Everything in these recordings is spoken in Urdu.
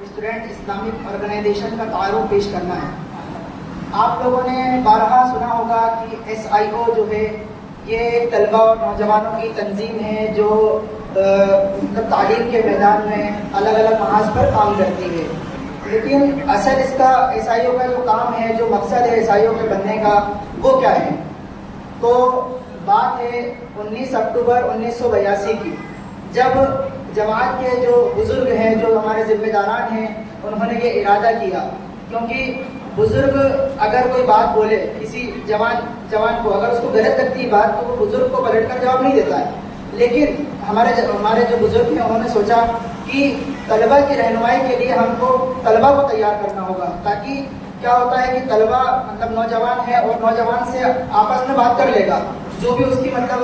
اسٹوڈنٹ اسلامک آرگنائزیشن کا تعارف پیش کرنا ہے۔ آپ لوگوں نے بارہا سنا ہوگا کہ SIO جو ہے یہ طلبہ اور نوجوانوں کی تنظیم ہے جو تعلیم کے میدان میں الگ الگ محاذ پر کام کرتی ہے، لیکن اصل اس کا SIO کا جو کام ہے، جو مقصد ہے SIO کے بننے کا، وہ کیا ہے؟ تو بات ہے 19 اکتوبر 1982 کی، جب جماعت کے جو بزرگ ہیں، جو ہمارے ذمہ داران ہیں، انہوں نے یہ ارادہ کیا، کیونکہ بزرگ اگر کوئی بات بولے کسی جوان کو، اگر اس کو غلط لگتی ہے بات، تو وہ بزرگ کو پلٹ کر جواب نہیں دیتا ہے، لیکن ہمارے جو بزرگ ہیں انہوں نے سوچا کہ طلبہ کی رہنمائی کے لیے ہم کو طلبہ کو تیار کرنا ہوگا، تاکہ کیا ہوتا ہے کہ طلبہ مطلب نوجوان ہے اور نوجوان سے آپس میں بات کر لے گا، جو بھی اس کی مطلب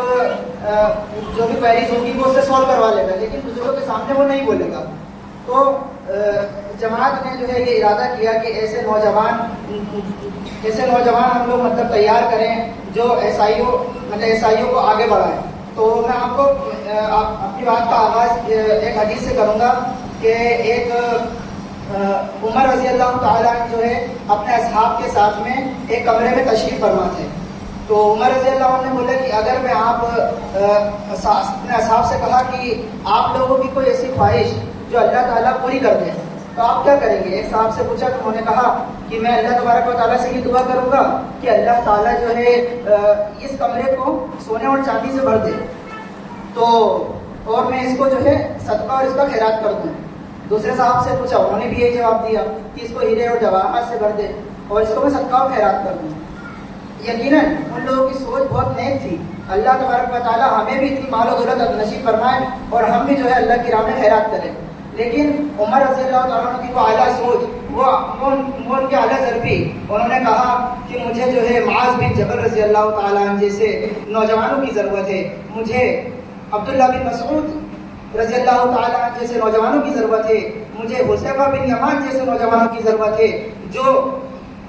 جو بھی کوئریز ہوگی وہ اس سے سالو کروا لے گا، لیکن بزرگوں کے سامنے وہ نہیں بولے گا۔ تو جماعت نے جو ہے یہ ارادہ کیا کہ ایسے نوجوان ہم لوگ مطلب تیار کریں جو SIO کو آگے بڑھائیں۔ تو میں آپ کو اپنی بات کا آغاز ایک حدیث سے کروں گا کہ ایک عمر رضی اللہ تعالیٰ جو ہے اپنے اصحاب کے ساتھ میں ایک کمرے میں تشریف فرما تھے۔ تو عمر رضی اللہ عنہ نے بولا کہ اگر میں اپنے اصحاب سے کہا کہ آپ لوگوں کی کوئی ایسی خواہش جو اللہ تعالیٰ پوری کر دے تو آپ کیا کریں گے؟ ایک صاحب سے پوچھا تو انہوں نے کہا کہ میں اللہ تبارک و تعالیٰ سے یہ دعا کروں گا کہ اللہ تعالیٰ جو ہے اس کمرے کو سونے اور چاندی سے بھر دے، تو اور میں اس کو جو ہے صدقہ اور اس کا خیرات کر دوں۔ دوسرے صاحب سے پوچھا، انہوں نے بھی یہ جواب دیا کہ اس کو ہیرے اور جواہرات سے بھر دے اور اس کو میں صدقہ اور خیرات کر دوں۔ یقیناً ان لوگوں کی سوچ بہت نیک تھی۔ اللہ تبارک و تعالیٰ ہمیں بھی اتنی مال و دولت نصیب فرمائے اور ہم بھی جو ہے اللہ کی راہ میں خیرات کریں، لیکن عمر رضی اللہ تعالیٰ عنہ کی وہ اعلیٰ سوچ، وہ ان کے اعلیٰ ضربی، انہوں نے کہا کہ مجھے جو ہے معاذ بن جبل رضی اللہ تعالیٰ عنہ جیسے نوجوانوں کی ضرورت ہے، مجھے عبداللہ بن مسعود رضی اللہ تعالیٰ عنہ جیسے نوجوانوں کی ضرورت ہے، مجھے حذیفہ بن یمان جیسے نوجوانوں کی ضرورت ہے جو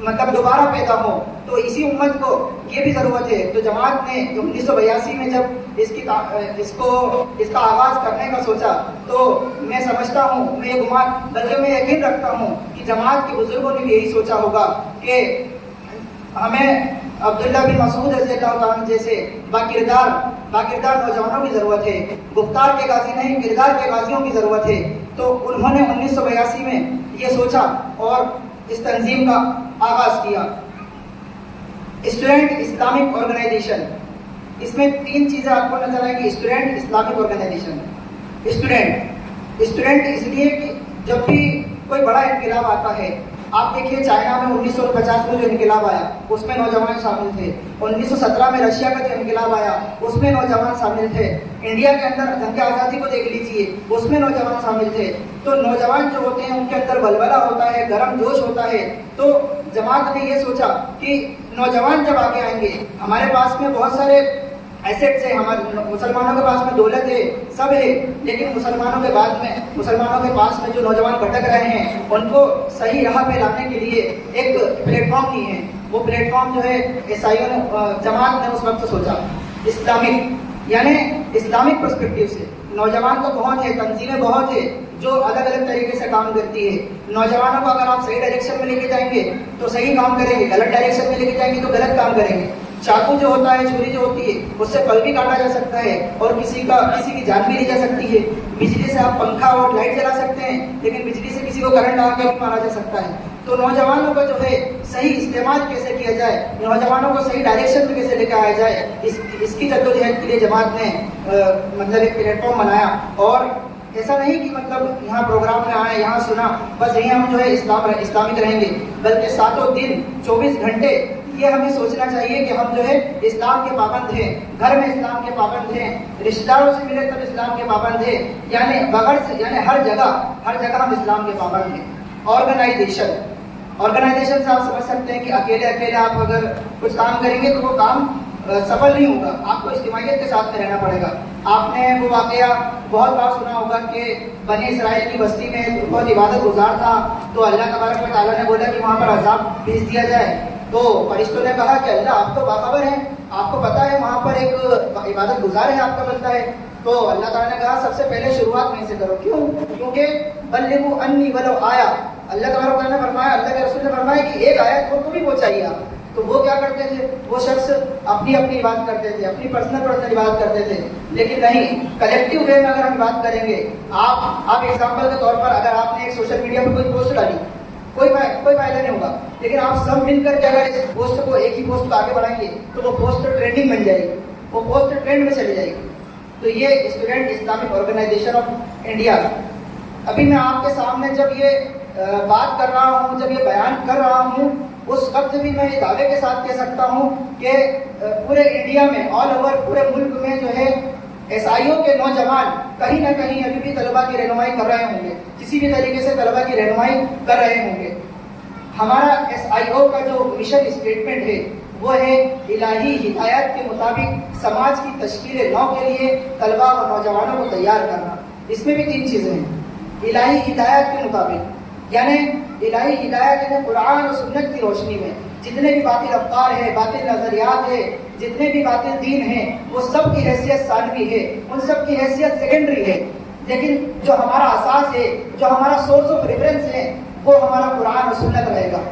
مطلب دوبارہ پیدا ہو، تو اسی امت کو یہ بھی ضرورت ہے۔ تو جماعت نے 1982 میں جب اس کا آغاز کرنے کا سوچا، تو میں سمجھتا ہوں، میں یہ گمان بلکہ میں یقین رکھتا ہوں کہ جماعت کے بزرگوں نے بھی یہی سوچا ہوگا کہ ہمیں عبداللہ بن مسعود رضی اللہ عنہ جیسے باکردار نوجوانوں کی ضرورت ہے، گفتار کے غازی نہیں کردار کے غازیوں کی ضرورت ہے۔ تو انہوں نے 1982 میں یہ سوچا اور اس تنظیم کا آغاز کیا، اسٹوڈنٹ اسلامک آرگنائزیشن۔ اس میں 3 چیزیں آپ کو نظر آئیں گی۔ اسٹوڈنٹ اسلامک آرگنائزیشن، اسٹوڈنٹ اس لیے کہ جب بھی کوئی بڑا انقلاب آتا ہے، آپ دیکھیے چائنا میں 1950 میں جو انقلاب آیا اس میں نوجوان شامل تھے، 1917 میں رشیا کا جو انقلاب آیا اس میں نوجوان شامل تھے، انڈیا کے اندر جنگ آزادی کو دیکھ لیجیے، اس میں نوجوان شامل تھے۔ تو نوجوان جو ہوتے ہیں ان کے اندر ولولہ ہوتا ہے، گرم جوش ہوتا ہے۔ تو جماعت نے یہ سوچا کہ نوجوان جب آگے آئیں گے، ہمارے پاس میں بہت سارے ایسیٹس ہیں، ہمارے مسلمانوں کے پاس میں دولت ہے، سب ہے، لیکن مسلمانوں کے پاس میں جو نوجوان بھٹک رہے ہیں ان کو صحیح راہ پہ لانے کے لیے ایک پلیٹ فارم نہیں ہے۔ وہ پلیٹ فارم جو ہے SIO نے، جماعت نے اس وقت سوچا، اسلامک یعنی اسلامک پرسپیکٹیو سے نوجوان تو بہت ہے، تنظیمیں بہت ہے جو الگ الگ طریقے سے کام کرتی ہے۔ نوجوانوں کو اگر آپ صحیح ڈائریکشن میں لے کے جائیں گے تو صحیح کام کریں گے، غلط ڈائریکشن میں لے کے جائیں گے تو غلط کام کریں گے۔ چاقو جو ہوتا ہے، چھری جو ہوتی ہے، اس سے پل بھی کاٹا جا سکتا ہے اور کسی کی جان بھی لی جا سکتی ہے۔ بجلی سے آپ پنکھا اور لائٹ جلا سکتے ہیں، لیکن بجلی سے کسی کو کرنٹ لگا کے بھی مارا جا سکتا ہے۔ تو نوجوانوں کا جو ہے صحیح استعمال کیسے کیا جائے، نوجوانوں کو صحیح ڈائریکشن میں کیسے لے کے آیا جائے، اس کی جدوجہد کے لیے جماعت نے مطلب ایک پلیٹ فارم بنایا۔ اور ایسا نہیں کہ مطلب یہاں پروگرام میں آئے، یہاں سنا، بس یہی ہم جو ہے اسلامک رہیں گے، بلکہ 7 دن 24 گھنٹے یہ ہمیں سوچنا چاہیے کہ ہم جو ہے اسلام کے پابند ہیں، گھر میں اسلام کے پابند ہیں، رشتہ داروں سے ملے تب اسلام کے پابند ہیں، یعنی ہر جگہ ہم اسلام کے پابند ہیں۔ آرگنائزیشن سے آپ سمجھ سکتے ہیں کہ اکیلے آپ اگر کچھ کام کریں گے تو وہ کام سفل نہیں ہوگا، آپ کو اجتماعیت کے ساتھ میں رہنا پڑے گا۔ آپ نے وہ واقعہ بہت بار سنا ہوگا کہ بنی اسرائیل کی بستی میں بہت عبادت گزار تھا، تو اللہ تبارک و تعالیٰ نے بولا کہ وہاں پر عذاب بھیج دیا جائے، تو فرشتوں نے کہا کہ اللہ آپ تو باخبر ہیں آپ کو پتا ہے وہاں پر ایک عبادت گزار ہے آپ کا بنتا ہے، تو اللہ تعالیٰ نے کہا سب سے پہلے شروعات وہیں سے کرو. کیوں؟ کیونکہ بلغوا انی ولو آیا، اللہ تعالیٰ نے فرمایا، اللہ کے رسول نے فرمایا کہ ایک آیت کو بھی پہنچائیے آپ. تو وہ کیا کرتے تھے؟ وہ شخص اپنی عبادت کرتے تھے، اپنی پرسنل عبادت کرتے تھے. لیکن نہیں، کلیکٹیو وے میں اگر ہم بات کریں گے، آپ ایگزامپل کے طور پر اگر آپ نے ایک سوشل میڈیا پہ کوئی پوسٹ ڈالی، کوئی فائدہ نہیں ہوگا. لیکن آپ سب مل کر کے اگر اس پوسٹ کو ایک ہی پوسٹ کو آگے بڑھائیں گے تو وہ پوسٹ ٹرینڈنگ بن جائے گی، وہ پوسٹ ٹرینڈ میں چلی جائے گی. تو یہ student Islamic organisation of India, ابھی میں آپ کے سامنے جب یہ بات کر رہا ہوں، جب یہ بیان کر رہا ہوں، اس وقت بھی میں یہ دعوے کے ساتھ کہہ سکتا ہوں کہ پورے انڈیا میں، آل اوور پورے ملک میں جو ہے ایس آئی او کے نوجوان کہیں نہ کہیں ابھی بھی طلبا کی رہنمائی کر رہے ہوں گے، کسی بھی طریقے سے طلبا کی رہنمائی کر رہے ہوں گے. ہمارا ایس آئی او کا جو مشن اسٹیٹمنٹ ہے وہ ہے الہی ہدایت کے مطابق سماج کی تشکیل نو کے لیے طلبا اور نوجوانوں کو تیار کرنا. اس میں بھی 3 چیزیں ہیں. الہی ہدایت کے مطابق، یعنی الہی ہدایت یعنی قرآن اور سنت کی روشنی میں جتنے بھی باطل افکار ہیں، باطل نظریات ہیں، جتنے بھی باطل دین ہیں، وہ سب کی حیثیت ثانوی ہے، ان سب کی حیثیت سیکنڈری ہے. لیکن جو ہمارا اساس ہے، جو ہمارا سورس آف ریفرنس ہے، وہ ہمارا قرآن اور سنت رہے گا،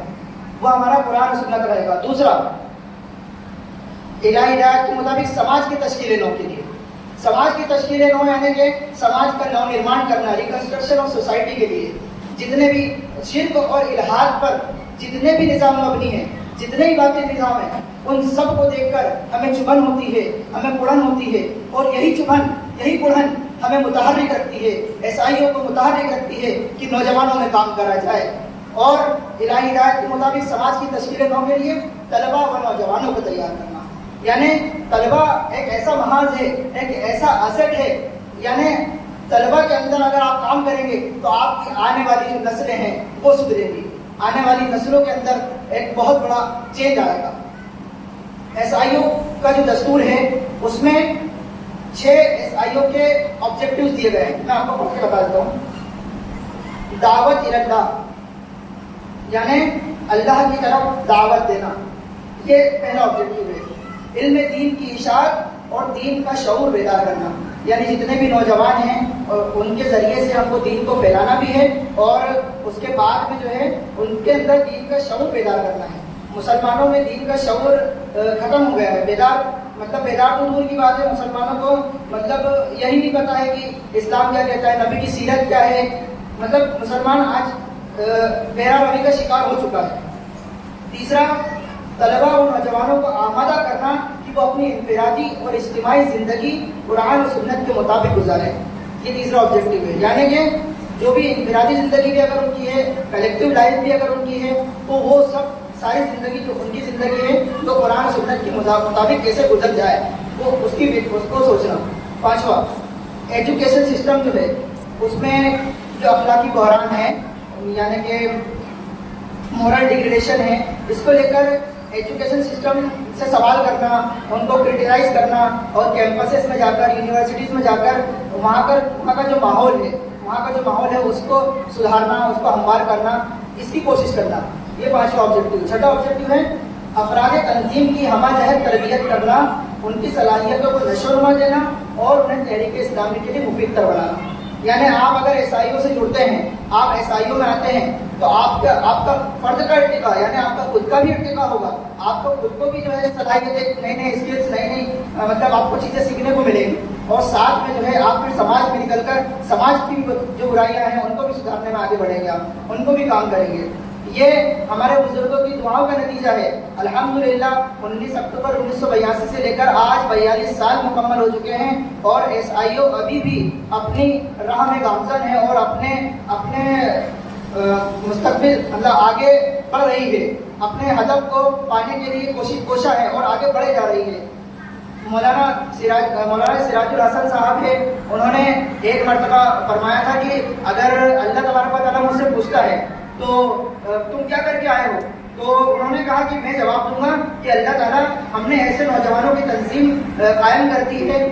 وہ ہمارا قرآن اور سنت رہے گا. دوسرا، الہی ہدایت کے مطابق سماج کی تشکیل نو کے لیے، سماج کی تشکیل نو یعنی کہ سماج کا نو نرمان کرنا، ریکنسٹرکشن آف سوسائٹی کے لیے جتنے بھی شرک اور الحاد پر جتنے بھی نظام مبنی ہیں، جتنے ہی باطل نظام ہیں، ان سب کو دیکھ کر ہمیں چبھن ہوتی ہے، ہمیں کڑن ہوتی ہے. اور یہی چبھن، یہی کڑن ہمیں متحرک رکھتی ہے، ایس آئی او کو متحرک رکھتی ہے کہ نوجوانوں میں کام کرا جائے. اور الہی ہدایت کے مطابق سماج کی تشکیل نو کے لیے طلبا و نوجوانوں کو تیار کرنا، یعنی طلبا ایک ایسا محاذ ہے، ایک ایسا ایسٹ ہے. یعنی طلبا کے اندر اگر آپ کام کریں گے تو آپ کی آنے والی جو نسلیں ہیں وہ سدھریں گی، آنے والی نسلوں کے اندر ایک بہت بڑا چینج آئے گا. ایس آئی او کا جو دستور ہے اس میں 6 ایس آئی او کے آبجیکٹیوز دیے گئے ہیں. میں آپ کو پڑھ کے بتا دیتا ہوں. دعوت اللہ، یعنی اللہ کی طرف دعوت دینا، یہ پہلا آبجیکٹیو ہے. علم دین کی اشاعت اور دین کا شعور بیدار کرنا، یعنی جتنے بھی نوجوان ہیں ان کے ذریعے سے ہم کو دین کو پھیلانا بھی ہے، اور اس کے بعد میں جو ہے ان کے اندر دین کا شعور بیدار کرنا ہے. مسلمانوں میں دین کا شعور ختم ہو گیا ہے. بیدار تو دور کی بات ہے، مسلمانوں کو مطلب یہی نہیں پتا ہے کہ اسلام کیا کہتا ہے، نبی کی سیرت کیا ہے. مطلب مسلمان آج بہرا روی کا شکار ہو چکا ہے. تیسرا، طلبا اور نوجوانوں کو آمادہ کرنا کہ وہ اپنی انفرادی اور اجتماعی زندگی قرآن اور سنت کے مطابق گزاریں. یہ تیسرا آبجیکٹیو ہے. یعنی کہ جو بھی انفرادی زندگی بھی اگر ان کی ہے، کلیکٹیو لائف بھی اگر ان کی ہے، تو وہ سب ساری زندگی جو ان کی زندگی ہے تو قرآن و سنت کے مطابق کیسے گزر جائے، وہ اس کو سوچنا. 5واں، ایجوکیشن سسٹم جو ہے اس میں جو اخلاقی بحران ہے، یعنی کہ مورل ڈیگریڈیشن ہے، اس کو لے کر ایجوکیشن سسٹم سے سوال کرنا، ان کو کرٹیسائز کرنا، اور کیمپسز میں جا کر، یونیورسٹیز میں جا کر وہاں کا جو ماحول ہے اس کو سدھارنا، اس کو ہموار کرنا، اس کی کوشش کرنا. یہ 5واں آبجیکٹیو. 6واں آبجیکٹیو ہے افراد تنظیم کی ہمہ جہت تربیت کرنا، ان کی صلاحیتوں کو نشو و نما دینا اور انہیں تحریک اسلامی کے لیے مفید تر بنانا. یعنی آپ اگر ایس آئی او سے جڑتے ہیں، آپ ایس آئی او میں آتے ہیں، تو آپ کا فرد کا ارتقا، یعنی آپ کا خود کا بھی ارتقا ہوگا. آپ کو خود کو بھی جو ہے صلاحیتیں، نئی نئی اسکلس، نئی مطلب آپ کو چیزیں سیکھنے کو ملیں گی. اور ساتھ میں جو ہے آپ پھر سماج میں نکل کر سماج کی جو برائیاں ہیں ان کو بھی سدھارنے میں آگے بڑھیں گے، آپ ان کو بھی کام کریں گے. یہ ہمارے بزرگوں کی دعاؤں کا نتیجہ ہے. الحمدللہ 19 اکتوبر 1982 سے لے کر آج 42 سال مکمل ہو چکے ہیں، اور ایس آئی او ابھی بھی اپنی راہ میں گامزن ہے اور اپنے مستقبل مطلب آگے بڑھ رہی ہے، اپنے ہدف کو پانے کے لیے کوشاں ہے اور آگے بڑھے جا رہی ہے. مولانا سراج الحسن صاحب ہے، انہوں نے ایک مرتبہ فرمایا تھا کہ اگر اللہ تبارک و تعالیٰ مجھ سے پوچھتا ہے تو تم کیا کر کے آئے ہو، تو انہوں نے کہا کہ میں جواب دوں گا کہ اللہ تعالیٰ ہم نے ایسے نوجوانوں کی تنظیم قائم کر دی ہے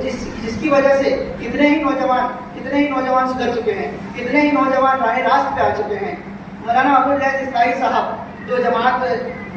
جس کی وجہ سے کتنے ہی نوجوان سدھر چکے ہیں، کتنے ہی نوجوان راہ راست پہ آ چکے ہیں. مولانا ابواللیث اسماعیل صاحب جو